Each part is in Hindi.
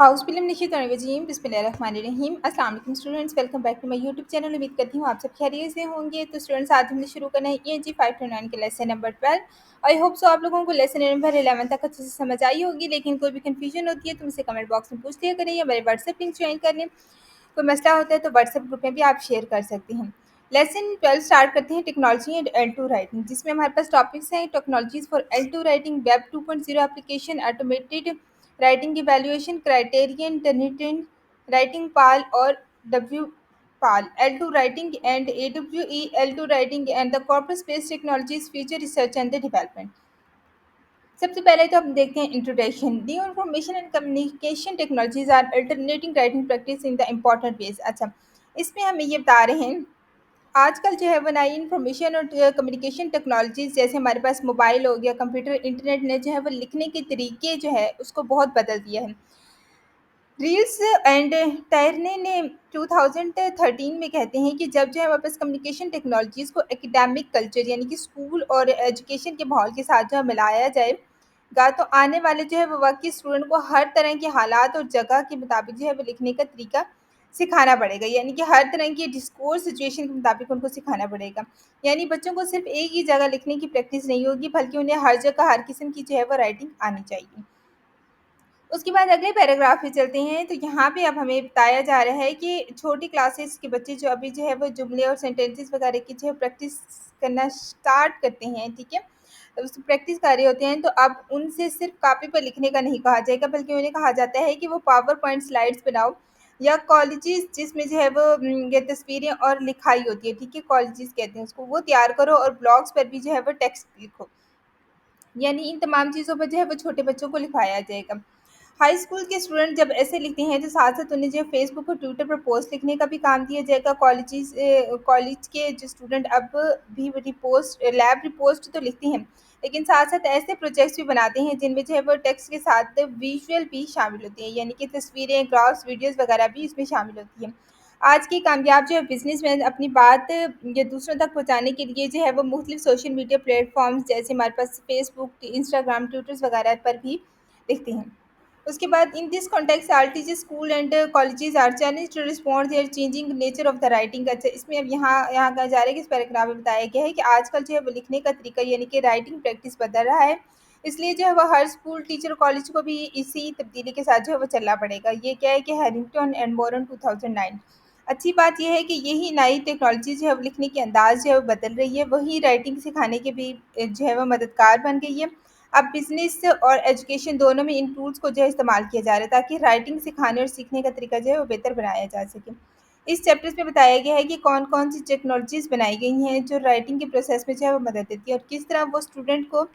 हाउसबिल्लिम बिस्मिल्लाहिर्रहमानिर्रहीम अस्सलाम वालेकुम students, welcome back to my YouTube channel. उम्मीद करती हूँ आप सब खैरियत से होंगे। तो स्टूडेंट्स, आज हमने शुरू करना है ENG 529 के lesson number 12। I hope so आप लोगों को लेसन नंबर 11 तक अच्छे से समझ आई होगी। लेकिन कोई भी कन्फ्यूजन होती है तो मुझसे कमेंट बॉक्स में पूछ लिया करें या मेरे व्हाट्सएप लिंक ज्वाइन कर लें। कोई मसला होता है तो व्हाट्सएप ग्रुप में भी आप शेयर कर सकते हैं। लेसन 12 स्टार्ट करते हैं, टेक्नोलॉजी एंड L2 राइटिंग, जिसमें हमारे पास टॉपिक्स हैं technologies for L2 writing, web 2.0 application, automated writing evaluation, criterion, Turnitin writing, PAL और W PAL, L2 writing and AWE, L2 writing and the corpus based technologies, future research and the development. सबसे पहले तो हम देखते हैं introduction. New information and communication technologies are alternating writing practice in the important ways. अच्छा, इसमें हमें ये बता रहे हैं आजकल जो है वो नई इंफॉर्मेशन और कम्युनिकेशन टेक्नोलॉजीज, जैसे हमारे पास मोबाइल हो गया, कंप्यूटर, इंटरनेट ने जो है वो लिखने के तरीके जो है उसको बहुत बदल दिया है। रील्स एंड टैरने ने 2013 में कहते हैं कि जब जो है वापस कम्युनिकेशन टेक्नोलॉजीज़ को एकेडमिक कल्चर यानी कि स्कूल और एजुकेशन के माहौल के साथ जो है मिलाया जाएगा तो आने वाले जो है वो वाकई स्टूडेंट को हर तरह के हालात और जगह के मुताबिक जो है वो लिखने का तरीका सिखाना पड़ेगा। यानी कि हर तरह की डिस्कोर्स सिचुएशन के मुताबिक उनको सिखाना पड़ेगा। यानी बच्चों को सिर्फ एक ही जगह लिखने की प्रैक्टिस नहीं होगी, बल्कि उन्हें हर जगह हर किस्म की जो है वो राइटिंग आनी चाहिए। उसके बाद अगले पैराग्राफ पे चलते हैं। तो यहाँ पे अब हमें बताया जा रहा है कि छोटी क्लासेस के बच्चे जो अभी जो है वो जुमले और सेंटेंसेस वगैरह की जो है प्रैक्टिस करना स्टार्ट करते हैं, ठीक है, उस प्रैक्टिस कर रहे होते हैं। तो अब उनसे सिर्फ कॉपी पर लिखने का नहीं कहा जाएगा, बल्कि उन्हें कहा जाता है कि वो पावर पॉइंट स्लाइड्स बनाओ, या कॉलेजेस जिसमें जो है वो ये तस्वीरें और लिखाई होती है, ठीक है, कॉलेजेस कहते हैं उसको, वो तैयार करो और ब्लॉग्स पर भी जो है वो टेक्स्ट लिखो। यानी इन तमाम चीज़ों पर जो है वो छोटे बच्चों को लिखाया जाएगा। हाई स्कूल के स्टूडेंट जब ऐसे लिखते हैं तो साथ-साथ उन्हें जो है फेसबुक और ट्विटर पर पोस्ट लिखने का भी काम दिया जाएगा। कॉलेज के जो स्टूडेंट अब भी लैब रिपोस्ट तो लिखते हैं, लेकिन साथ-साथ ऐसे प्रोजेक्ट्स भी बनाते हैं जिनमें जो है वो टेक्स्ट के साथ विजुअल भी शामिल होती हैं, यानी कि तस्वीरें, ग्राफ्स, वीडियोज़ वगैरह भी इसमें शामिल होती हैं। आज की कामयाब जो है बिज़नेसमैन अपनी बात ये दूसरों तक पहुँचाने के लिए जो है वो मुख्तलिफ सोशल मीडिया प्लेटफ़ॉर्म्स जैसे हमारे पास फ़ेसबुक, इंस्टाग्राम, ट्विटर्स वगैरह पर भी लिखते हैं। उसके बाद in this context are teachers, school and colleges are challenge to respond their changing nature of the writing. अच्छा, इसमें अब यहाँ कहा जा रहा है कि इस पैराग्राफ में बताया गया है कि आजकल जो है वो लिखने का तरीका यानी कि राइटिंग प्रैक्टिस बदल रहा है। इसलिए जो है वो हर स्कूल, टीचर, कॉलेज को भी इसी तब्दीली के साथ जो है वो चलना पड़ेगा। ये क्या है कि हैरिंगटन एंड मोरन 2009। अच्छी बात यह है कि यही नई टेक्नोलॉजी जो है वो लिखने के अंदाज़ जो है वो बदल रही है, वही राइटिंग सिखाने के भी जो है वो मददगार बन गई है। अब बिज़नेस और एजुकेशन दोनों में इन टूल्स को जो है इस्तेमाल किया जा रहा है, ताकि राइटिंग सिखाने और सीखने का तरीका जो है वो बेहतर बनाया जा सके। इस चैप्टर्स में बताया गया है कि कौन-कौन सी टेक्नोलॉजीज़ बनाई गई हैं जो राइटिंग के प्रोसेस में जो है वो मदद देती है और किस तरह वो स्टूडेंट को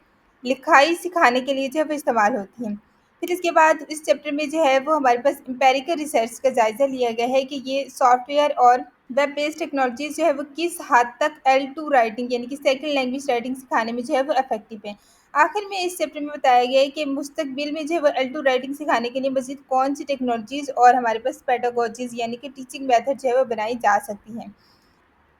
लिखाई सिखाने के लिए जो है वो इस्तेमाल होती हैं। फिर इसके बाद इस चैप्टर में जो है वो हमारे पास एम्पिरिकल रिसर्च का जायज़ा लिया गया है कि ये सॉफ्टवेयर और वेब बेस्ड टेक्नोलॉजीज़ जो है वो किस हद तक L2 राइटिंग यानी कि सेकंड लैंग्वेज राइटिंग सिखाने में जो है वो इफ़ेक्टिव है। आखिर में इस चैप्टर में बताया गया है कि मुस्तकबिल में जो है वो L2 राइटिंग सिखाने के लिए मज़ीद कौन-सी टेक्नोलॉजीज़ और हमारे पास पेडागोजीज़ यानी कि टीचिंग मेथड जो है वो बनाई जा सकती हैं।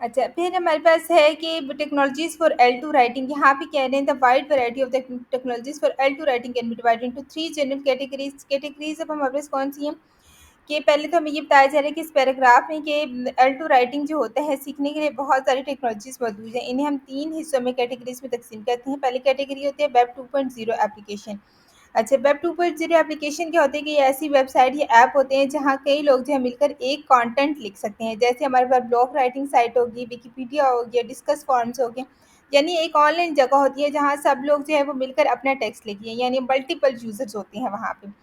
अच्छा, फिर हमारे पास है कि टेक्नोलॉजीज़ फॉर L2 राइटिंग। यहाँ पे कह रहे हैं the wide variety of the technologies for L2 writing can be divided into 3 general categories. Categories अब हमारे पास कौन-सी हैं कि पहले तो हमें ये बताया जा रहा है कि इस पैराग्राफ में कि L2 राइटिंग जो होता है सीखने के लिए बहुत सारी टेक्नोलॉजीज़ मौजूद हैं। इन्हें हम 3 हिस्सों में कैटेगरीज़ में तकसीम करते हैं। पहली कैटेगरी होती है वेब 2.0 एप्लीकेशन। अच्छा, वेब 2.0 एप्लीकेशन क्या होते हैं कि ये ऐसी वेबसाइट या ऐप होते हैं जहाँ कई लोग जो है मिलकर एक कंटेंट लिख सकते हैं। जैसे हमारे पास ब्लॉग राइटिंग साइट होगी, विकिपीडिया हो गया, डिस्कस फॉरम्स हो गए। यानी एक ऑनलाइन जगह होती है जहाँ सब लोग जो है वो मिलकर अपना टेक्स्ट लिखिए, यानी मल्टीपल यूज़र्स होते हैं वहाँ पे।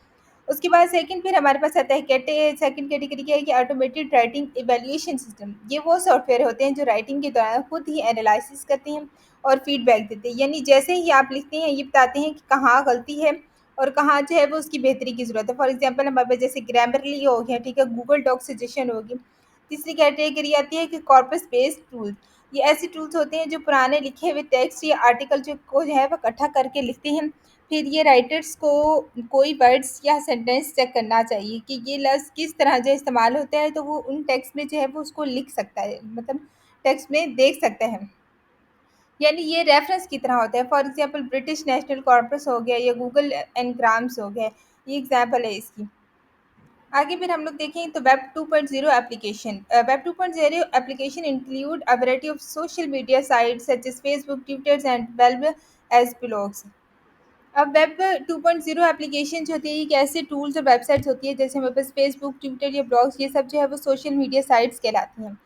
उसके बाद सेकंड फिर हमारे पास आता है सेकंड कैटेगरी क्या है कि ऑटोमेटेड राइटिंग इवैल्यूएशन सिस्टम। ये वो सॉफ्टवेयर होते हैं जो राइटिंग के दौरान खुद ही एनालिसिस करते हैं और फीडबैक देते हैं। यानी जैसे ही आप लिखते हैं ये बताते हैं कि कहाँ गलती है और कहाँ जो है वो उसकी बेहतरी की ज़रूरत है। फॉर एग्जांपल हमारे पास जैसे ग्रामरली हो गया, ठीक है, गूगल डॉक सजेशन होगी। तीसरी कैटेगरी आती है कि कॉर्पस बेस्ड टूल। ये ऐसे टूल्स होते हैं जो पुराने लिखे हुए टेक्स्ट या आर्टिकल जो को जो है वो इकट्ठा करके लिखते हैं। फिर ये राइटर्स को कोई वर्ड्स या सेंटेंस चेक करना चाहिए कि ये लफ्ज़ किस तरह जो इस्तेमाल होता है, तो वो उन टेक्स्ट में जो है वो उसको लिख सकता है, मतलब टेक्स्ट में देख सकता है। यानी ये रेफरेंस की तरह होता है। For example British national corpus हो गया या गूगल एनग्राम्स हो गया, ये एग्जांपल है इसकी। आगे फिर हम लोग देखें तो web 2.0 application. Web 2.0 application include a variety of social media sites such as Facebook, Twitter and web as blogs. अब वेब 2.0 एप्लीकेशन जो होती है, ये एक ऐसे टूल्स और वेबसाइट्स होती है जैसे हमारे पास फेसबुक, ट्विटर या ब्लॉग्स, ये सब जो है वो सोशल मीडिया साइट्स कहलाती हैं।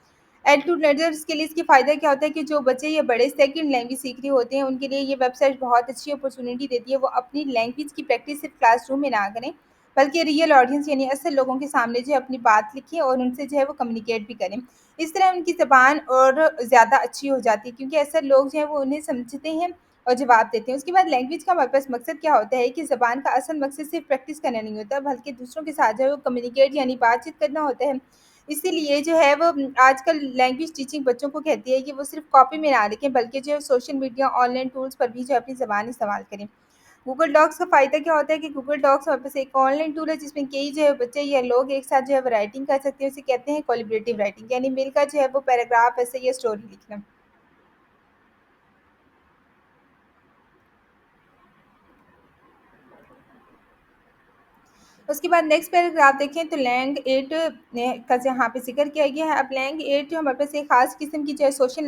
एड टू लर्नर्स के लिए इसके फ़ायदा क्या होता है कि जो बच्चे या बड़े सेकंड लैंग्वेज सीख रहे होते हैं, उनके लिए ये वेबसाइट बहुत अच्छी अपॉर्चुनिटी देती है। वो अपनी लैंग्वेज की प्रैक्टिस सिर्फ क्लासरूम में ना करें, बल्कि रियल ऑडियंस यानी असल लोगों के सामने जो है अपनी बात लिखें और उनसे जो है वो कम्युनिकेट भी करें। इस तरह उनकी ज़बान और ज़्यादा अच्छी हो जाती है, क्योंकि अक्सर लोग जो हैं वो उन्हें समझते हैं और जवाब देते हैं। उसके बाद लैंग्वेज का हमारे पास मकसद क्या होता है कि ज़बान का असल मकसद सिर्फ प्रैक्टिस करना नहीं होता, बल्कि दूसरों के साथ जो है वो कम्युनिकेट यानी बातचीत करना होता है। इसीलिए जो है वो आजकल लैंग्वेज टीचिंग बच्चों को कहती है कि वो सिर्फ कॉपी में ना लिखें, बल्कि जो है सोशल मीडिया, ऑनलाइन टूल्स पर भी जो है अपनी ज़बान इस्तेमाल करें। गूगल डॉक्स का फ़ायदा क्या होता है कि गूगल डॉक्स हमारे पास एक ऑनलाइन टूल है जिसमें कई जो है बच्चे या लोग एक साथ जो है वो राइटिंग कर सकते हैं। उसे कहते हैं कोलैबोरेटिव राइटिंग, यानी मिलकर जो है वो पैराग्राफ, ऐसे या स्टोरी लिखना। उसके बाद नेक्स्ट पैराग्राफ देखें तो लैंग 8 ने का यहाँ पे ज़िक्र किया गया है। अब लैंग 8 जो हमारे पास एक ख़ास किस्म की जो है सोशल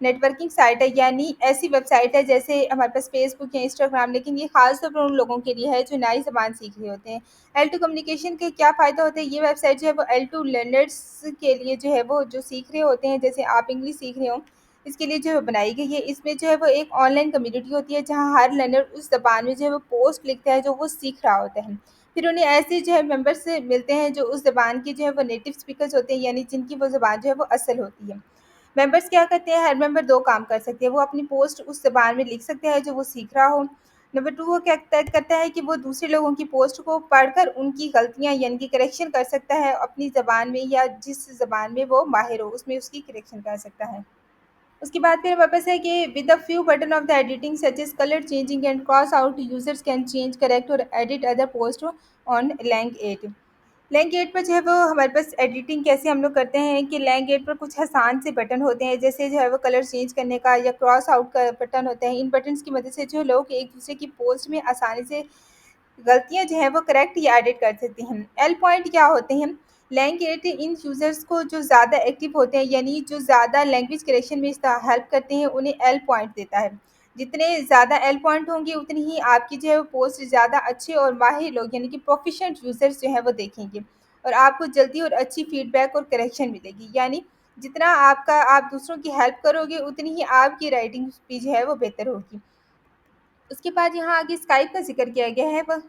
नेटवर्किंग साइट है, यानी ऐसी वेबसाइट है जैसे हमारे पास फेसबुक या इंस्टाग्राम, लेकिन ये ख़ास तौर पर उन लोगों के लिए है जो नई ज़बान सीख रहे होते हैं। एल टू कम्युनिकेशन के क्या फ़ायदा होता है? ये वेबसाइट जो है वो एल टू लर्नर्स के लिए जो है वो जो सीख रहे होते हैं, जैसे आप इंग्लिश सीख रहे हो, इसके लिए जो है बनाई गई है। इसमें जो है वो एक ऑनलाइन कम्युनिटी होती है जहाँ हर लर्नर उस ज़बान में जो है वो पोस्ट लिखता है जो वो सीख रहा होता है। फिर उन्हें ऐसे जो है मेंबर्स से मिलते हैं जो उस ज़बान के जो है वो नेटिव स्पीकर्स होते हैं, यानी जिनकी वो ज़बान जो है वो असल होती है। मेंबर्स क्या करते हैं? हर मेंबर 2 काम कर सकते हैं। वो अपनी पोस्ट उस ज़बान में लिख सकते हैं जो वो सीख रहा हो। नंबर 2, वो क्या करता है कि वो दूसरे लोगों की पोस्ट को पढ़कर उनकी गलतियाँ यानी कि करेक्शन कर सकता है अपनी ज़बान में, या जिस ज़बान में वो माहिर हो उसमें उसकी करेक्शन कर सकता है। उसके बाद फिर हमारे पास है कि with a few button of the editing such as colour changing and cross out, users can change, correct और edit other post on Lang 8। Lang 8 पर जो है वो हमारे पास एडिटिंग कैसे हम लोग करते हैं कि लैंग 8 पर कुछ आसान से बटन होते हैं, जैसे जो है वो कलर चेंज करने का या क्रॉस आउट का बटन होता है। इन बटन्स की मदद से जो लोग एक दूसरे की पोस्ट में आसानी से गलतियाँ जो हैं वो करेक्ट या एडिट कर सकते हैं। एल पॉइंट क्या होते हैं? लैंग्वेज इन यूज़र्स को जो ज़्यादा एक्टिव होते हैं, यानी जो ज़्यादा लैंग्वेज करेक्शन में हेल्प करते हैं, उन्हें एल पॉइंट देता है। जितने ज़्यादा एल पॉइंट होंगे उतनी ही आपकी जो है वो पोस्ट ज़्यादा अच्छे और माहिर लोग यानी कि प्रोफिशिएंट यूज़र्स जो है वो देखेंगे, और आपको जल्दी और अच्छी फीडबैक और करेक्शन मिलेगी। यानी जितना आप दूसरों की हेल्प करोगे उतनी ही आपकी राइटिंग स्पीच है वो बेहतर होगी। उसके बाद यहाँ आगे स्काइप का ज़िक्र किया गया है। वह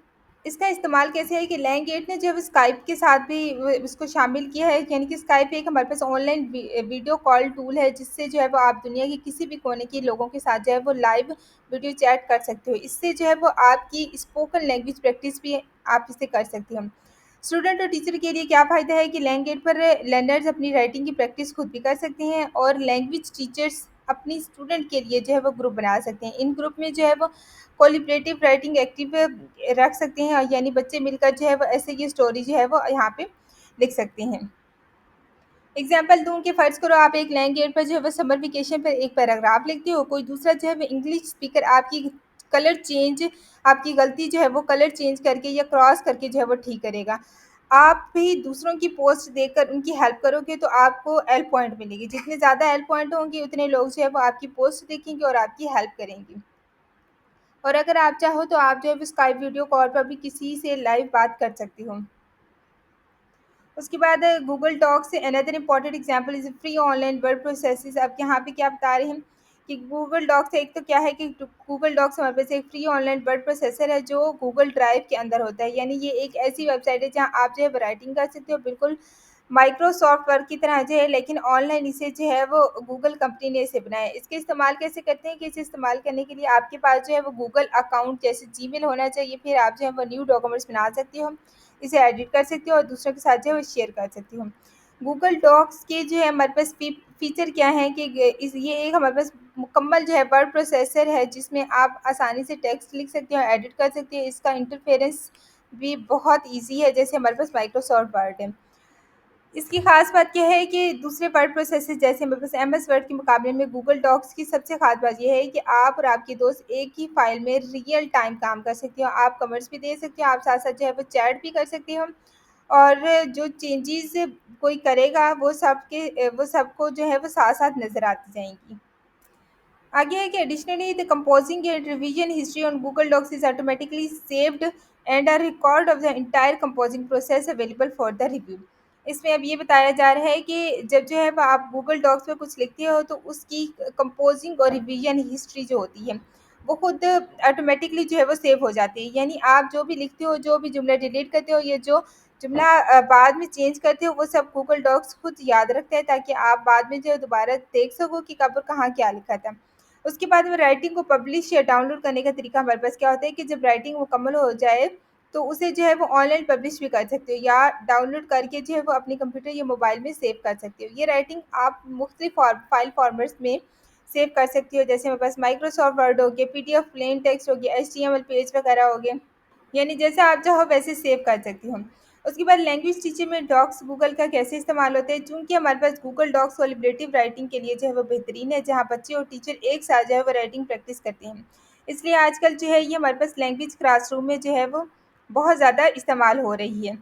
इसका इस्तेमाल कैसे है कि लैंगेट ने जब स्काइप के साथ भी इसको शामिल किया है, यानी कि स्काइप एक हमारे पास ऑनलाइन वीडियो कॉल टूल है जिससे जो है वो आप दुनिया के किसी भी कोने के लोगों के साथ जो है वो लाइव वीडियो चैट कर सकते हो। इससे जो है वो आपकी स्पोकन लैंग्वेज प्रैक्टिस भी आप इससे कर सकते हो। स्टूडेंट और टीचर के लिए क्या फ़ायदा है कि लैंगेट पर लर्नर्स अपनी राइटिंग की प्रैक्टिस खुद भी कर सकते हैं, और लैंग्वेज टीचर्स अपनी स्टूडेंट के लिए जो है वो ग्रुप बना सकते हैं। इन ग्रुप में जो है वो कोलिब्रेटिव राइटिंग एक्टिव रख सकते हैं, यानी बच्चे मिलकर जो है वो ऐसे ये स्टोरी जो है वो यहाँ पे लिख सकते हैं। एग्जाम्पल दूँ कि फ़र्ज़ करो आप एक लैंग्वेज पर जो है वो समर वेकेशन पर एक पैराग्राफ लिखते हो, कोई दूसरा जो है वो इंग्लिश स्पीकर आपकी गलती जो है वो कलर चेंज करके या क्रॉस करके जो है वो ठीक करेगा। आप भी दूसरों की पोस्ट देखकर उनकी हेल्प करोगे तो आपको एल पॉइंट मिलेगी। जितने ज़्यादा एल पॉइंट होंगे उतने लोग जो है वो आपकी पोस्ट देखेंगे और आपकी हेल्प करेंगे। और अगर आप चाहो तो आप जो है वो स्काइप वीडियो कॉल पर भी किसी से लाइव बात कर सकती हो। उसके बाद गूगल डॉक्स से another important example is free online word processes. अब यहाँ पे क्या बता रहे हैं कि गूगल डॉक्स एक तो क्या है कि गूगल डॉक्स हमारे पास एक फ्री ऑनलाइन वर्ड प्रोसेसर है जो गूगल ड्राइव के अंदर होता है, यानी ये एक ऐसी वेबसाइट है जहाँ आप जो है राइटिंग कर सकते हो, बिल्कुल माइक्रोसॉफ्ट वर्ड की तरह जो है, लेकिन ऑनलाइन इसे जो है वो गूगल कंपनी ने इसे बनाया है। इसके इस्तेमाल कैसे करते हैं कि इसे इस्तेमाल करने के लिए आपके पास जो है वो गूगल अकाउंट जैसे जीमेल होना चाहिए, फिर आप जो है वो न्यू डॉक्यूमेंट्स बना सकते हो, इसे एडिट कर सकते हो और दूसरों के साथ जो है वो शेयर कर सकती हो। गूगल डॉक्स के जो है हमारे पास फीचर क्या है कि ये एक हमारे पास मुकम्मल जो है वर्ड प्रोसेसर है जिसमें आप आसानी से टेक्स्ट लिख सकते हो, एडिट कर सकते हो। इसका इंटरफेरेंस भी बहुत ईजी है, जैसे हमारे पास माइक्रोसॉफ्ट वर्ड है। इसकी ख़ास बात क्या है कि दूसरे वर्ड प्रोसेसर जैसे मेरे पास एमएस वर्ड के मुकाबले में गूगल डॉक्स की सबसे ख़ास बात ये है कि आप और आपके दोस्त एक ही फ़ाइल में रियल टाइम काम कर सकते हो। आप कमेंट्स भी दे सकते हो, आप साथ-साथ जो है वो चैट भी कर सकते हो, और जो चेंजेस कोई करेगा वो सबको जो है वो साथ-साथ नज़र आती जाएँगी। आगे है कि additionally the composing and revision history on Google Docs is automatically saved and a record of the entire composing process available for the review. इसमें अब ये बताया जा रहा है कि जब जो है वो आप गूगल डॉक्स में कुछ लिखते हो तो उसकी कंपोजिंग और रिवीजन हिस्ट्री जो होती है वो खुद ऑटोमेटिकली जो है वो सेव हो जाती है। यानी आप जो भी लिखते हो, जो भी जुमला डिलीट करते हो, ये जो जुमला बाद में चेंज करते हो, वो सब गूगल डॉक्स खुद याद रखता है ताकि आप बाद में जो है दोबारा देख सको कि कब और कहाँ क्या लिखा था। उसके बाद में राइटिंग को पब्लिश या डाउनलोड करने का तरीका हमारे पास क्या होता है कि जब राइटिंग मुकम्मल हो जाए तो उसे जो है वो ऑनलाइन पब्लिश भी कर सकते हो या डाउनलोड करके जो है वो अपने कंप्यूटर या मोबाइल में सेव कर सकते हो। ये राइटिंग आप मुख्तलिफ फाइल फॉर्मेट्स में सेव कर सकती हो, जैसे हमारे पास माइक्रोसॉफ्ट वर्ड हो गया, पीडीएफ, प्लेन टेक्स्ट हो गया, एचटीएमएल पेज वगैरह हो गए। यानी जैसे आप चाहो वैसे सेव कर सकती हो। उसके बाद लैंग्वेज टीचर में डॉक्स गूगल का कैसे इस्तेमाल होता है, चूँकि हमारे पास गूगल डॉक्स कोलैबोरेटिव राइटिंग के लिए जो है वो बेहतरीन है, जहाँ बच्चे और टीचर एक साथ जो है वो राइटिंग प्रैक्टिस करते हैं। इसलिए आजकल जो है ये हमारे पास लैंग्वेज क्लासरूम में जो है वो बहुत ज़्यादा इस्तेमाल हो रही है।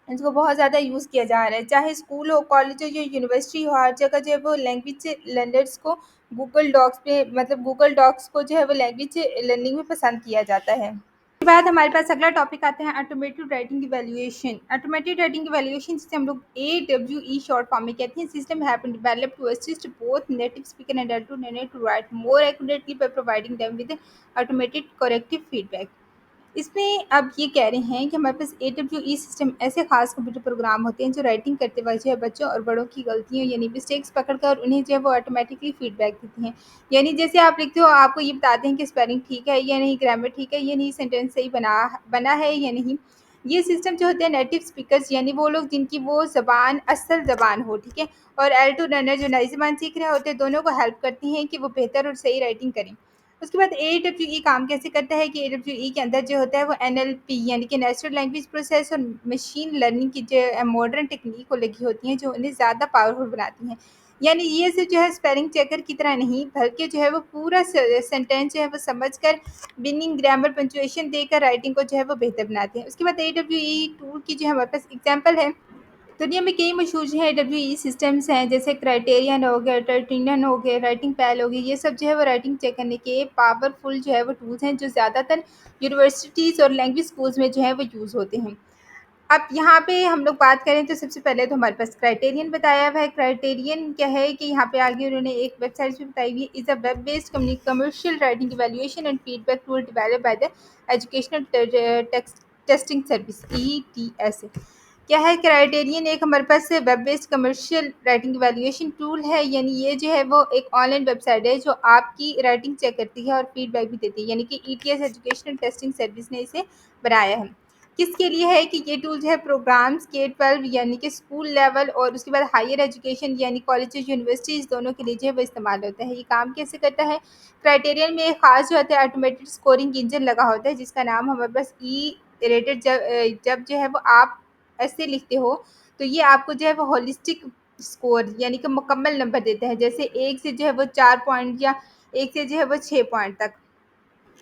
इसको बहुत ज़्यादा यूज़ किया जा रहा है, चाहे स्कूल हो, कॉलेज हो या यूनिवर्सिटी हो, हर जगह जो है वो लैंग्वेज लर्नर्स को गूगल डॉक्स पे मतलब गूगल डॉक्स को जो है वो लैंग्वेज लर्निंग में पसंद किया जाता है। उसके बाद हमारे पास अगला टॉपिक आता है automated writing evaluation. Automated writing evaluation जिसे हम लोग एडब्ल्यूई शॉर्ट फॉर्म में कहते हैं, system have been developed to assist both native speaker and alternate learner to write more accurately by providing them with automated corrective feedback. इसमें अब ये कह रहे हैं कि हमारे पास एडब्ल्यूई सिस्टम ऐसे खास कंप्यूटर प्रोग्राम होते हैं जो राइटिंग करते वक्त जो है बच्चों और बड़ों की गलतियों यानी मिस्टेक्स पकड़कर उन्हें जो है वो ऑटोमेटिकली फीडबैक देती हैं। यानी जैसे आप लिखते हो आपको ये बताते हैं कि स्पेलिंग ठीक है या नहीं, ग्रामर ठीक है या नहीं, सेंटेंस सही बना बना है या नहीं। ये सिस्टम जो होते हैं नेटिव स्पीकर्स यानी वो लोग जिनकी वो ज़बान असल ज़बान हो, ठीक है, और एल टू लर्नर जो नई ज़बान सीख रहे होते हैं, दोनों को हेल्प करती हैं कि वो बेहतर और सही राइटिंग करें। उसके बाद एडब्ल्यूई काम कैसे करता है कि एडब्ल्यूई के अंदर जो होता है वो एनएलपी यानी कि नेचुरल लैंग्वेज प्रोसेस और मशीन लर्निंग की जो मॉडर्न टेक्निक को लगी होती हैं जो उन्हें ज़्यादा पावरफुल बनाती हैं। यानी ये सिर्फ जो है स्पेलिंग चेकर की तरह नहीं बल्कि जो है वो पूरा सेंटेंस जो है वो समझ कर मीनिंग, ग्रामर, पंचुएशन देकर राइटिंग को जो है वो बेहतर बनाते हैं। उसके बाद एडब्ल्यूई टूल की जो हमारे पास एग्जाम्पल है, दुनिया में कई मशहूर जो है डब्ल्यूई सिस्टम्स हैं, जैसे क्राइटेरियन हो गया, टर्टिनियन हो गया, राइटिंग पैल हो गई। ये सब जो है वो राइटिंग चेक करने के पावरफुल जो है वो टूल्स हैं जो ज़्यादातर यूनिवर्सिटीज़ और लैंग्वेज स्कूल्स में जो है वो यूज़ होते हैं। अब यहाँ पे हम लोग बात करें तो सबसे पहले तो हमारे पास क्राइटेरियन बताया हुआ है। क्राइटेरियन क्या है कि यहाँ पे आगे उन्होंने एक वेबसाइट भी बताई हुई है, is a web based commercial writing evaluation and feedback tool developed by the educational testing service ETS। क्या है क्राइटेरियन? एक हमारे पास web based commercial writing evaluation tool है, यानी ये जो है वो एक ऑनलाइन वेबसाइट है जो आपकी राइटिंग चेक करती है और फीडबैक भी देती है, यानी कि ETS एजुकेशनल टेस्टिंग सर्विस ने इसे बनाया है। किसके लिए है कि ये टूल जो है प्रोग्राम्स K-12 यानी कि स्कूल लेवल और उसके बाद हायर एजुकेशन यानी कॉलेजेस, यूनिवर्सिटीज़ दोनों के लिए जो है वो इस्तेमाल होता है। ये काम कैसे करता है? क्राइटेरियन में एक खास जो होता है ऑटोमेटेड स्कोरिंग इंजन लगा होता है जिसका नाम हमारे पास रेटेड। जब जो है वो आप ऐसे लिखते हो तो ये आपको जो है वो होलिस्टिक स्कोर यानी कि मुकम्मल नंबर देता है, जैसे 1 से जो है वो 4 पॉइंट या 1 से जो है वो 6 पॉइंट तक।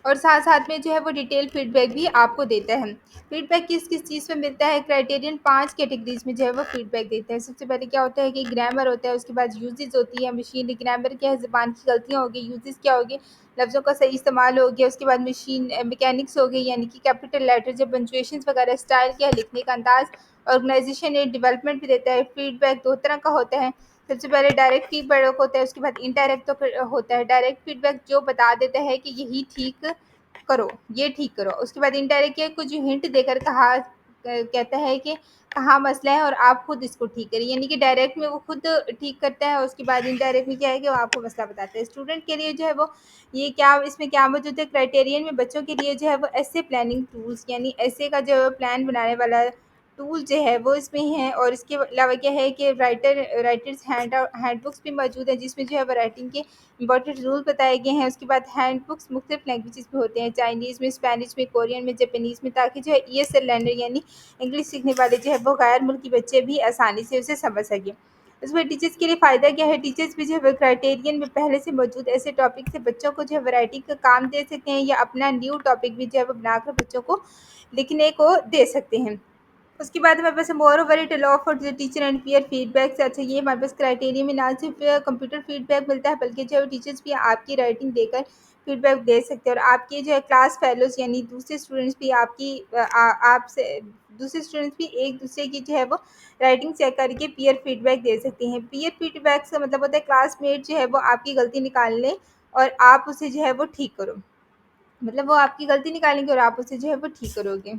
और साथ-साथ में जो है वो डिटेल फीडबैक भी आपको देता है। फीडबैक किस-किस चीज़ पे मिलता है? क्राइटेरियन 5 कैटेगरीज़ में जो है वो फीडबैक देता है। सबसे पहले क्या होता है कि ग्रामर होता है, उसके बाद यूज़ेज़ होती है, मशीन ग्रामर क्या है, ज़बान की गलतियाँ हो गई, यूज़ेज़ क्या हो गए, लफ्ज़ों का सही इस्तेमाल हो गया, उसके बाद मशीन मैकेनिक्स हो गई यानी कि कैपिटल लेटर जब पंक्चुएशंस वगैरह, स्टाइल क्या है, लिखने का अंदाज़, ऑर्गेनाइज़ेशन एंड डेवलपमेंट भी देता है। फीडबैक 2 तरह का होता है। सबसे पहले डायरेक्ट फीडबैक होता है, उसके बाद इनडायरेक्ट तो फिर होता है। डायरेक्ट फीडबैक जो बता देता है कि यही ठीक करो, ये ठीक करो। उसके बाद इनडायरेक्ट क्या है, कुछ हिंट देकर कहता है कि कहाँ मसला है और आप खुद इसको ठीक करिए, यानी कि डायरेक्ट में वो खुद ठीक करता है। उसके बाद इनडायरेक्ट में क्या है कि वो आपको मसला बताता है। स्टूडेंट के लिए जो है वो ये क्या इसमें क्या मौजूद है क्राइटेरियन में, बच्चों के लिए जो है वो ऐसे प्लानिंग टूल्स यानी ऐसे का जो प्लान बनाने वाला टूल जो है वो इसमें है। और इसके अलावा क्या है कि राइटर्स हैंडबुक्स भी मौजूद है जिसमें जो है वो राइटिंग के इंपॉर्टेंट रूल बताए गए हैं। उसके बाद हैंड बुक्स मुख्तलिफ लैंग्वेजेस में होते हैं, चाइनीज़ में, स्पेनिश में, कोरियन में, जापानीज़ में, ताकि जो है ESL लर्नर यानी इंग्लिश सीखने वाले जो है वो गैर मुल्की बच्चे भी आसानी से उसे समझ सकें। उसमें टीचर्स के लिए फ़ायदा क्या है? टीचर्स भी जो है वो क्राइटेरियन में पहले से मौजूद ऐसे टॉपिक से बच्चों को जो है वैरायटी का काम दे सकते हैं या अपना न्यू टॉपिक भी जो है वो बनाकर बच्चों को लिखने को दे सकते हैं। उसके बाद हमारे पास more over it allow for the teacher and peer feedback. अच्छा, ये हमारे पास क्राइटेरिया में ना सिर्फ कंप्यूटर फीडबैक मिलता है, बल्कि जो टीचर्स भी आपकी राइटिंग देकर फीडबैक दे सकते हैं, और आपके जो है क्लास फेलोज यानी दूसरे स्टूडेंट्स भी आपकी आपसे दूसरे स्टूडेंट्स भी एक दूसरे की जो है वो राइटिंग चेक करके पीयर फीडबैक दे सकते हैं। पीयर फीडबैक का मतलब होता है क्लासमेट जो है वो आपकी गलती निकाल लें और आप उसे जो है वो ठीक करो, मतलब वो आपकी गलती निकालेंगे और आप उसे जो है वो ठीक करोगे।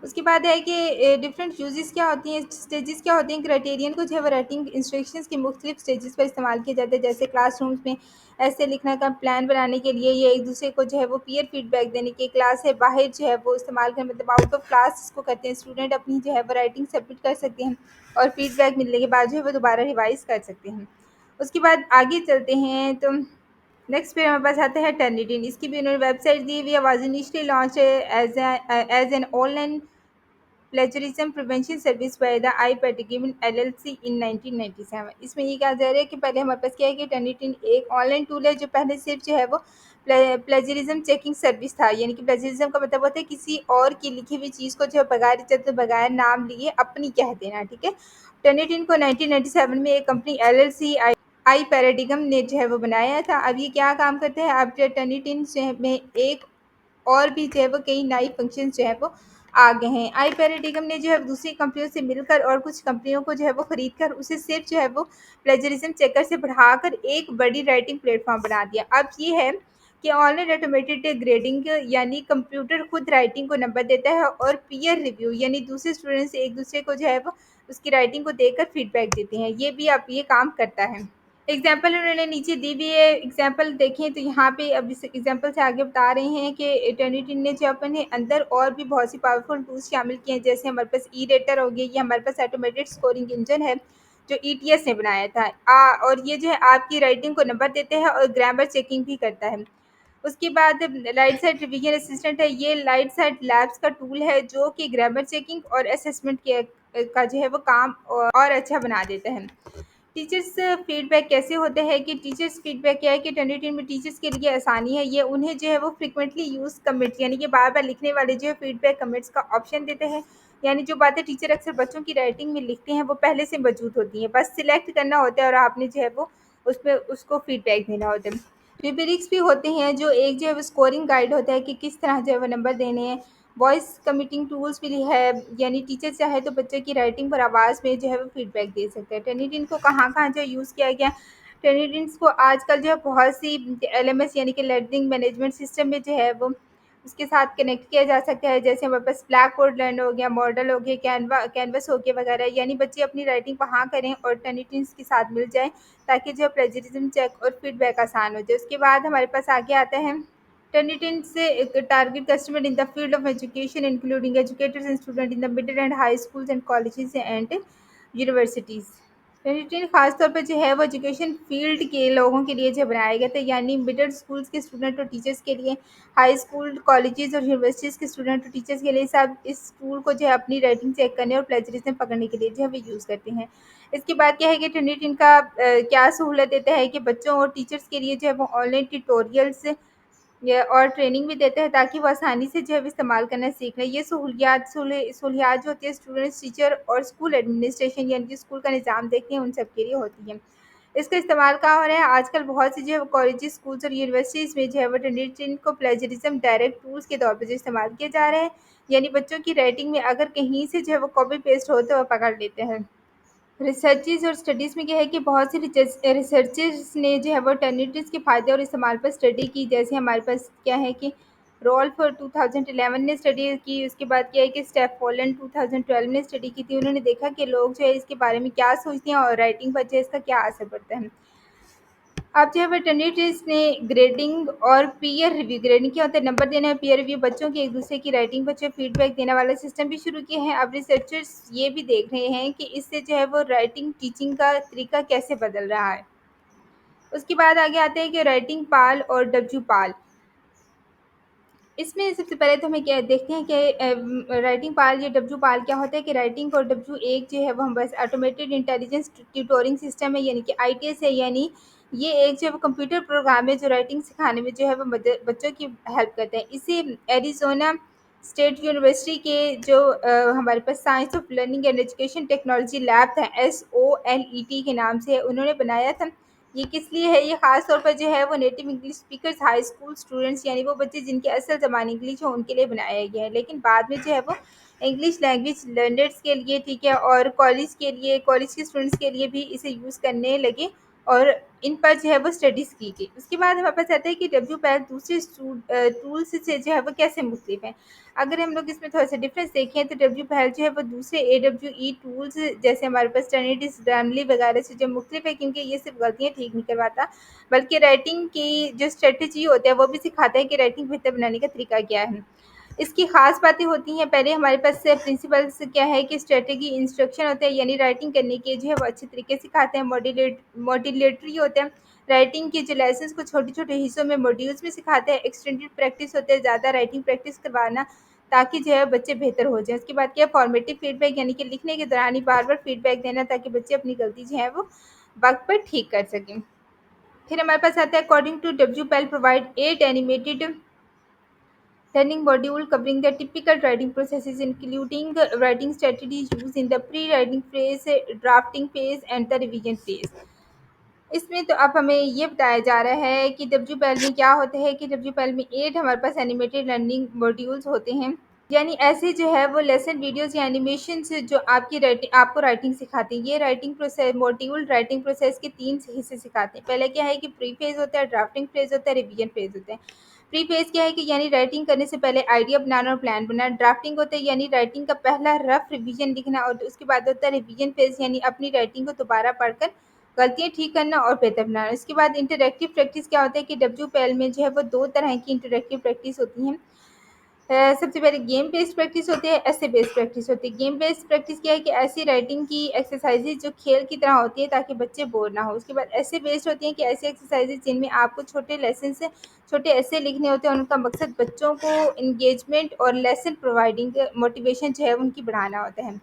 उसके बाद है कि डिफरेंट यूजेस क्या होती हैं, स्टेजेस क्या होती हैं। क्राइटेरियन को जो है वो राइटिंग इंस्ट्रक्शंस के मुख्तलिफ स्टेजेस पर इस्तेमाल किया जाता है, जैसे क्लासरूम्स में ऐसे लिखने का प्लान बनाने के लिए, या एक दूसरे को जो है वो पीयर फीडबैक देने के, क्लास से बाहर जो है वो इस्तेमाल कर मतलब आउट ऑफ क्लास इसको कहते हैं। स्टूडेंट अपनी जो है वो राइटिंग सबमिट कर सकते हैं और फीडबैक मिलने के बाद जो है वो दोबारा रिवाइज कर सकते हैं। उसके बाद आगे चलते हैं तो नेक्स्ट पे हमारे पास आता है टर्निटिन। इसकी भी उन्होंने वेबसाइट दी हुई है। Was initially launch as an online plagiarism prevention service by the I patgiven LLC in 1997। इसमें ये कहा जा रहा है कि पहले हमारे पास क्या है कि टर्निटिन एक ऑनलाइन टूल है जो पहले सिर्फ जो है वो प्लेजरिज्म चेकिंग सर्विस था। यानी कि प्लेजरिज्म का मतलब होता है किसी और की लिखी हुई चीज़ को जो है बगैर इज्जत बगैर नाम लिए अपनी कह देना, ठीक है। टर्निटिन को 1997 में एक कंपनी एलएलसी आई पैराडिगम ने जो है वो बनाया था। अब ये क्या काम करते हैं, अब जो टर्निटिन जो है में एक और भी जो है वो कई नई फंक्शंस जो है वो आ गए हैं। आई पैराडिगम ने जो है दूसरी कंपनियों से मिलकर और कुछ कंपनियों को जो है वो खरीद कर उसे सिर्फ जो है वो प्लेजरिज्म चेकर से बढ़ाकर एक बड़ी राइटिंग प्लेटफॉर्म बना दिया। अब ये है कि ऑनलाइन ऑटोमेटेड ग्रेडिंग यानी कंप्यूटर खुद राइटिंग को नंबर देता है, और पीयर रिव्यू यानी दूसरे स्टूडेंट्स एक दूसरे को जो है वो उसकी राइटिंग को देखकर फीडबैक देते हैं। ये भी अब ये काम करता है। एग्जाम्पल उन्होंने नीचे दी भी है। एग्जाम्पल देखें तो यहाँ पे अब इस एग्जाम्पल से आगे बता रहे हैं कि इटर्निटी ने जो अपने अंदर और भी बहुत सी पावरफुल टूल्स शामिल किए हैं, जैसे हमारे पास ई रेटर हो गया, ये हमारे पास ऑटोमेटेड स्कोरिंग इंजन है जो ईटीएस ने बनाया था। और ये जो है आपकी राइटिंग को नंबर देते हैं और ग्रामर चेकिंग भी करता है। उसके बाद लाइट साइड रिवीजन असिस्टेंट है। ये लाइट साइड लैब्स का टूल है जो कि ग्रामर चेकिंग और असेसमेंट के का जो है वो काम और अच्छा बना देता है। टीचर्स फीडबैक कैसे होते हैं कि टीचर्स फीडबैक क्या है कि टर्निटिन में टीचर्स के लिए आसानी है। ये उन्हें जो है वो फ्रिक्वेंटली यूज़ कमिट्स यानी कि बार बार लिखने वाले जो है फीडबैक कमिट्स का ऑप्शन देते हैं। यानी जो बातें टीचर अक्सर बच्चों की राइटिंग में लिखते हैं वो पहले से मौजूद होती हैं, बस सिलेक्ट करना होता है और आपने जो है वो उसमें उसको फीडबैक देना होता है। रुब्रिक्स भी होते हैं जो एक जो है वो स्कोरिंग गाइड होता है कि किस तरह जो है वो नंबर देने हैं। वॉइस कमिटिंग टूल्स भी है, यानी टीचर चाहे तो बच्चे की राइटिंग पर आवाज़ में जो है वो फीडबैक दे सकते हैं। टर्निटिन को कहाँ कहाँ जो यूज़ किया गया, टर्निटिन्स को आजकल जो है बहुत सी एलएमएस यानी कि लर्निंग मैनेजमेंट सिस्टम में जो है वो उसके साथ कनेक्ट किया जा सकता है। जैसे हमारे पास ब्लैक बोर्ड लर्न हो गया, मॉडल हो गया, कैनवस हो गया वगैरह, यानी बच्चे अपनी राइटिंग वहाँ करें और टर्निटिन्स के साथ मिल जाए ताकि जो प्लेजरिज्म चेक और फीडबैक आसान हो जाए। उसके बाद हमारे पास आगे आता है Turnitin से target customer in the field of education, including educators and students in the middle and high schools and colleges and universities. Turnitin खास तौर पर जो है वो एजुकेशन फील्ड के लोगों के लिए जो बनाया गया था, यानी मिडिल स्कूल्स के स्टूडेंट और टीचर्स के लिए, हाई स्कूल कॉलेजेस और यूनिवर्सिटीज़ के स्टूडेंट और टीचर्स के लिए सब इस टूल को जो है अपनी राइटिंग चेक करने और प्लेजरिज्म पकड़ने के लिए जो है वो यूज़ करते हैं। इसके बाद क्या है कि टर्निटिन का क्या सहूलत देता है कि बच्चों और टीचर्स के लिए जो है वो ऑनलाइन ट्यूटोरियल्स ये और ट्रेनिंग भी देते हैं ताकि वो आसानी से जो है इस्तेमाल करना सीख लें। ये सहूलियात जो होती है स्टूडेंट्स, टीचर और स्कूल एडमिनिस्ट्रेशन यानी कि स्कूल का निज़ाम देखते हैं उन सब के लिए होती है। इसका इस्तेमाल कहाँ हो रहा है आजकल, बहुत सी जो है कॉलेजेस, स्कूल्स और यूनिवर्सिटीज़ में जो है वो टर्निटिन को प्लेजरिज्म डायरेक्ट टूल्स के तौर पर जो इस्तेमाल किए जा रहे हैं। यानी बच्चों की राइटिंग में अगर कहीं से जो है वो कॉपी पेस्ट हो तो वो पकड़ लेते हैं। रिसर्चेज़ और स्टडीज़ में क्या है कि बहुत सी रिसर्चर्स ने जो है वो टर्निटिव्स के फ़ायदे और इस्तेमाल पर स्टडी की। जैसे हमारे पास क्या है कि रोल्फ 2011 ने स्टडी की। उसके बाद क्या है कि स्टेफोलन 2012 ने स्टडी की थी। उन्होंने देखा कि लोग जो है इसके बारे में क्या सोचते हैं और राइटिंग पर जो है इसका क्या असर पड़ता है। अब जो है वेटरनिटीज़ ने ग्रेडिंग और पीयर रिव्यू, ग्रेडिंग क्या होता है नंबर देना है, पीयर रिव्यू बच्चों की एक दूसरे की राइटिंग पर जो फीडबैक देने वाला सिस्टम भी शुरू किए हैं। अब रिसर्चर्स ये भी देख रहे हैं कि इससे जो है वो राइटिंग टीचिंग का तरीका कैसे बदल रहा है। उसके बाद आगे आते हैं कि राइटिंग पाल और डब्ल्यू पाल। इसमें सबसे पहले तो हमें क्या देखते हैं कि राइटिंग पाल या डब्ल्यू पाल क्या होता है कि राइटिंग और डब्ल्यू एक जो है वो हम बस ऑटोमेटेड इंटेलिजेंस ट्यूटोरिंग सिस्टम है, यानी कि आईटीएस है। यानी ये एक जो है वो कंप्यूटर प्रोग्राम है जो राइटिंग सिखाने में जो है वो बच्चों की हेल्प करते हैं। इसे एरिजोना स्टेट यूनिवर्सिटी के जो हमारे पास science of learning and education technology lab था, SOLET के नाम से उन्होंने बनाया था। ये किस लिए है? ये खास तौर पर जो है वो native English speakers high school students यानी वो बच्चे जिनकी असल ज़बान इंग्लिश हो उनके लिए बनाया गया है। लेकिन बाद में जो है वो इंग्लिश लैंग्वेज लर्नर्स के लिए, ठीक है, और कॉलेज के लिए, कॉलेज के स्टूडेंट्स के लिए भी इसे यूज़ करने लगे और इन पर जो है वो स्टडीज़ की गई। उसके बाद हमारे पास आता है कि WPAL दूसरे टूल्स से जो है वो कैसे मुख्तलिफ है। अगर हम लोग इसमें थोड़ा-सा डिफरेंस देखें तो WPAL जो है वो दूसरे AWE टूल्स जैसे हमारे पास टर्निटिस, ग्रामरली वगैरह से जो मुख्तलिफ है, क्योंकि ये सिर्फ गलतियाँ ठीक नहीं करवाता, बल्कि राइटिंग की जो स्ट्रेटजी होता है वो भी सिखाता है कि राइटिंग बेहतर बनाने का तरीका क्या है। इसकी ख़ास बातें होती हैं, पहले हमारे पास प्रिंसिपल्स क्या है कि स्ट्रेटजी इंस्ट्रक्शन होते हैं, यानी राइटिंग करने के जो है वो अच्छे तरीके से सिखाते हैं। मॉड्यूलेटरी होते हैं, राइटिंग के जो लेसन्स को छोटे-छोटे हिस्सों में मॉड्यूल्स में सिखाते हैं। एक्सटेंडेड प्रैक्टिस होते हैं, ज़्यादा राइटिंग प्रैक्टिस करवाना ताकि जो है बच्चे बेहतर हो जाएँ। उसके बाद क्या है फॉर्मेटिव फीडबैक, यानी कि लिखने के दौरान ही बार-बार फीडबैक देना ताकि बच्चे अपनी गलती जो है वो वक़्त पर ठीक कर सकें। फिर हमारे पास आता है according to WPAL provide 8 animated learning module covering the typical writing processes including writing strategies used in the pre-writing phase, drafting phase and the revision phase। इसमें तो अब हमें ये बताया जा रहा है कि WPAL में क्या होता है कि WPAL में 8 हमारे पास एनिमेटेड लर्निंग मॉड्यूल्स होते हैं, यानी ऐसे जो है वो लेसन वीडियोस या एनिमेशन से जो आपकी राइटिंग आपको राइटिंग सिखाते हैं। ये writing process module writing process के 3 हिस्से सिखाते हैं। पहले क्या है कि प्री फेज़ होता है, ड्राफ्टिंग फेज़ होता है, रिवीजन फेज़ होता है। प्री फेज़ क्या है कि यानी राइटिंग करने से पहले आइडिया बनाना और प्लान बनाना। ड्राफ्टिंग होता है यानी राइटिंग का पहला रफ रिवीजन लिखना, और उसके बाद होता है रिवीजन फेज़ यानी अपनी राइटिंग को दोबारा पढ़कर गलतियाँ ठीक करना और बेहतर बनाना। इसके बाद इंटरैक्टिव प्रैक्टिस क्या होता है कि WPAL में जो है वो 2 तरह की इंटरैक्टिव प्रैक्टिस होती हैं। सबसे पहले गेम बेस्ड प्रैक्टिस होती है, ऐसे बेस्ड प्रैक्टिस होती है। गेम बेस्ड प्रैक्टिस क्या है कि ऐसी राइटिंग की एक्सरसाइजेज जो खेल की तरह होती है ताकि बच्चे बोर ना हो। उसके बाद ऐसे बेस्ड होती हैं कि ऐसी एक्सरसाइजेज जिनमें आपको छोटे लेसन से छोटे ऐसे लिखने होते हैं, उनका मकसद बच्चों को इंगेजमेंट और लेसन प्रोवाइडिंग मोटिवेशन जो है उनकी बढ़ाना होता है।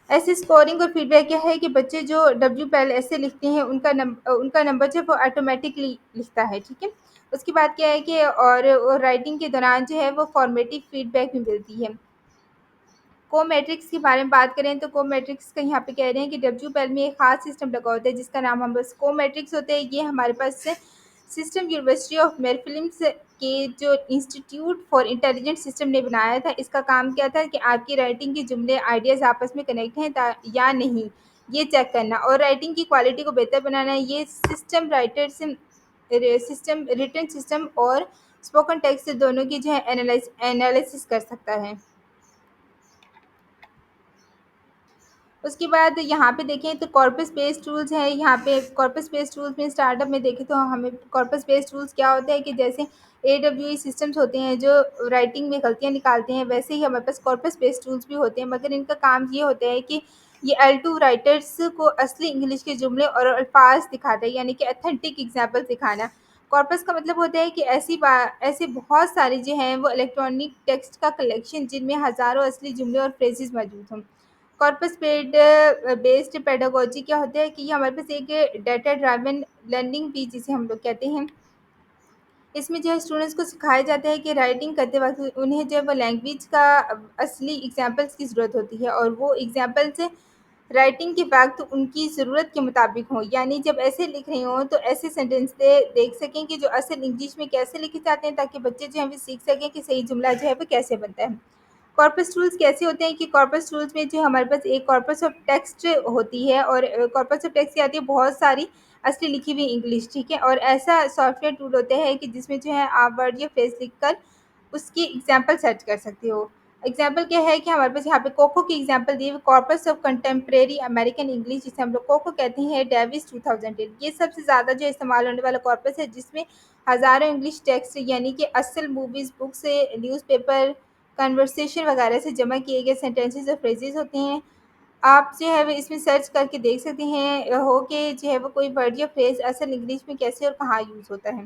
ऐसे स्कोरिंग और फीडबैक क्या है कि बच्चे जो WPAL ऐसे लिखते हैं उनका नंबर जो है वो ऑटोमेटिकली लिखता है, ठीक है। उसके बाद क्या है कि और राइटिंग के दौरान जो है वो फॉर्मेटिव फीडबैक भी मिलती है। कोमैट्रिक्स के बारे में बात करें तो कोमैट्रिक्स का यहाँ पे कह रहे हैं कि WPAL में एक ख़ास सिस्टम लगा होता है जिसका नाम हम बस कोमैट्रिक्स होता है। ये हमारे पास से सिस्टम यूनिवर्सिटी ऑफ मेरिलैंड के जो इंस्टीट्यूट फॉर इंटेलिजेंट सिस्टम ने बनाया था। इसका काम क्या था कि आपकी राइटिंग के जुमले आइडियाज़ आपस में कनेक्ट हैं या नहीं, ये चेक करना और राइटिंग की क्वालिटी को बेहतर बनाना। ये सिस्टम रिटन सिस्टम और स्पोकन टेक्स्ट दोनों की जो है एनालिसिस कर सकता है। उसके बाद यहाँ पे देखें तो कॉर्पस बेस्ड टूल्स हैं। यहाँ पे कॉर्पस बेस्ड टूल्स में स्टार्टअप में देखें तो हमें कॉर्पस बेस्ड टूल्स क्या होता है कि जैसे AWE सिस्टम्स होते हैं जो राइटिंग में गलतियाँ निकालते हैं, वैसे ही हमारे पास कॉर्पस बेस्ड टूल्स भी होते हैं, मगर इनका काम ये होता है कि ये L2 राइटर्स को असली इंग्लिश के जुमले और अल्फाज दिखाता है, यानी कि अथेंटिक एग्जाम्पल दिखाना। कॉर्पस का मतलब होता है कि ऐसे बहुत सारे जो हैं वो इलेक्ट्रॉनिक टेक्स्ट का कलेक्शन जिनमें हज़ारों असली जुमले और फ्रेजेस मौजूद हों। कॉर्पस बेस्ड पेडागोजी क्या होता है कि ये हमारे पास एक डेटा ड्राइवन लर्निंग भी जिसे हम लोग कहते हैं। इसमें जो है स्टूडेंट्स को सिखाया जाता है कि राइटिंग करते वक्त उन्हें जो है वो लैंग्वेज का असली एग्जांपल्स की ज़रूरत होती है और वो एग्जांपल्स राइटिंग के वक्त उनकी ज़रूरत के मुताबिक हों, यानी जब ऐसे लिख रही हों तो ऐसे सेंटेंस देख सकें कि जो असल इंग्लिश में कैसे लिखे जाते हैं ताकि बच्चे जो हैं वो सीख सकें कि सही जुमला जो है वो कैसे बनता है। कॉर्पस टूल्स कैसे होते हैं कि कॉर्पस टूल्स में जो हमारे पास एक कॉर्पस ऑफ टेक्स्ट होती है और कॉर्पस ऑफ टेक्स्ट की आती है बहुत सारी असली लिखी हुई इंग्लिश, ठीक है, और ऐसा सॉफ्टवेयर टूल होता है कि जिसमें जो है आप वर्ड या फ्रेज लिखकर उसकी एग्जाम्पल सर्च कर सकते हो। एग्जाम्पल क्या है कि हमारे पास यहाँ पे कोको की एग्जाम्पल दी हुई corpus of contemporary American English जिसे हम लोग कोको कहते हैं, डेविस 2008। ये सबसे ज़्यादा जो इस्तेमाल होने वाला कॉर्पस है जिसमें हज़ारों इंग्लिश टेक्स्ट यानी कि असल मूवीज़, बुक्स, न्यूज़पेपर, कन्वर्सेशन वगैरह से जमा किए गए सेंटेंसेस और फ्रेजेस होते हैं। आप जो है वो इसमें सर्च करके देख सकते हैं हो कि जो है वो कोई वर्ड या फ्रेज असल इंग्लिश में कैसे और कहाँ यूज़ होता है।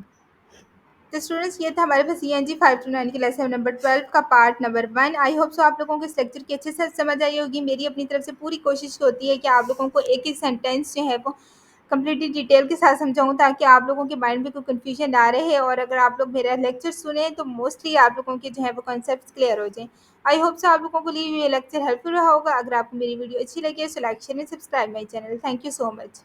तो स्टूडेंट्स ये था हमारे पास ENG 5 to 9 के लेसन नंबर 12 का part number 1। I hope so आप लोगों को इस लेक्चर की अच्छे से समझ आई होगी। मेरी अपनी तरफ से पूरी कोशिश होती है कि आप लोगों को एक एक सेंटेंस जो है वो कंप्लीटली डिटेल के साथ समझाऊँ ताकि आप लोगों के माइंड में कोई कन्फ्यूजन ना रहे और अगर आप लोग मेरा लेक्चर सुने तो मोस्टली आप लोगों के जो है वो कॉन्सेप्ट्स क्लियर हो जाएँ। आई होप सो आप लोगों के लिए ये लेक्चर हेल्पफुल रहा होगा। अगर आपको मेरी वीडियो अच्छी लगी है so like share and subscribe my channel. Thank you so much.